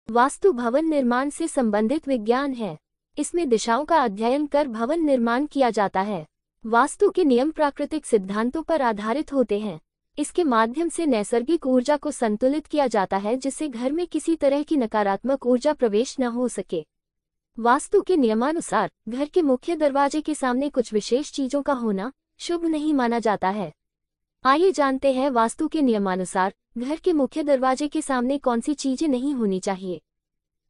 वास्तु भवन निर्माण से संबंधित विज्ञान है। इसमें दिशाओं का अध्ययन कर भवन निर्माण किया जाता है। वास्तु के नियम प्राकृतिक सिद्धांतों पर आधारित होते हैं। इसके माध्यम से नैसर्गिक ऊर्जा को संतुलित किया जाता है, जिससे घर में किसी तरह की नकारात्मक ऊर्जा प्रवेश न हो सके। वास्तु के नियमानुसार घर के मुख्य दरवाजे के सामने कुछ विशेष चीजों का होना शुभ नहीं माना जाता है। आइए जानते हैं वास्तु के नियमानुसार घर के मुख्य दरवाजे के सामने कौन सी चीजें नहीं होनी चाहिए।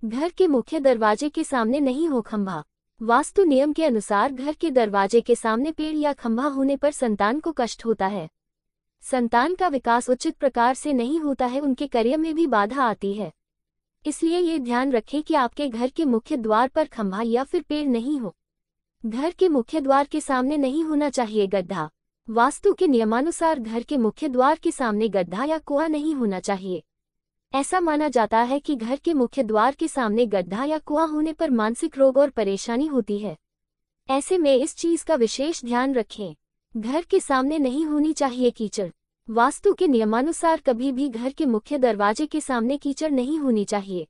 घर के मुख्य दरवाजे के सामने नहीं हो खंभा। वास्तु नियम के अनुसार घर के दरवाजे के सामने पेड़ या खंभा होने पर संतान को कष्ट होता है। संतान का विकास उचित प्रकार से नहीं होता है, उनके करियर में भी बाधा आती है। इसलिए ये ध्यान रखें कि आपके घर के मुख्य द्वार पर खंभा या फिर पेड़ नहीं हो। घर के मुख्य द्वार के सामने नहीं होना चाहिए गड्ढा। वास्तु के नियमानुसार घर के मुख्य द्वार के सामने गड्ढा या कुआं नहीं होना चाहिए। ऐसा माना जाता है कि घर के मुख्य द्वार के सामने गड्ढा या कुआं होने पर मानसिक रोग और परेशानी होती है। ऐसे में इस चीज का विशेष ध्यान रखें। घर के सामने नहीं होनी चाहिए कीचड़। वास्तु के नियमानुसार कभी भी घर के मुख्य दरवाजे के सामने कीचड़ नहीं होनी चाहिए।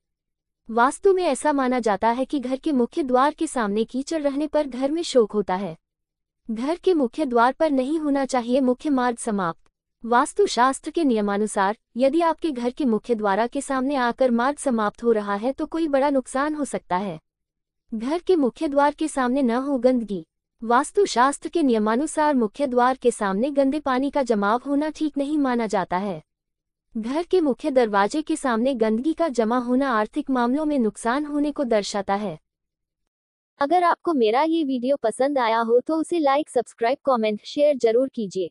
वास्तु में ऐसा माना जाता है कि घर के मुख्य द्वार के सामने कीचड़ रहने पर घर में शोक होता है। घर के मुख्य द्वार पर नहीं होना चाहिए मुख्य मार्ग समाप्त। वास्तु शास्त्र के नियमानुसार यदि आपके घर के मुख्य द्वार के सामने आकर मार्ग समाप्त हो रहा है तो कोई बड़ा नुकसान हो सकता है। घर के मुख्य द्वार के सामने न हो गंदगी। वास्तु शास्त्र के नियमानुसार मुख्य द्वार के सामने गंदे पानी का जमाव होना ठीक नहीं माना जाता है। घर के मुख्य दरवाजे के सामने गंदगी का जमा होना आर्थिक मामलों में नुकसान होने को दर्शाता है। अगर आपको मेरा ये वीडियो पसंद आया हो तो उसे लाइक, सब्सक्राइब, कमेंट, शेयर जरूर कीजिए।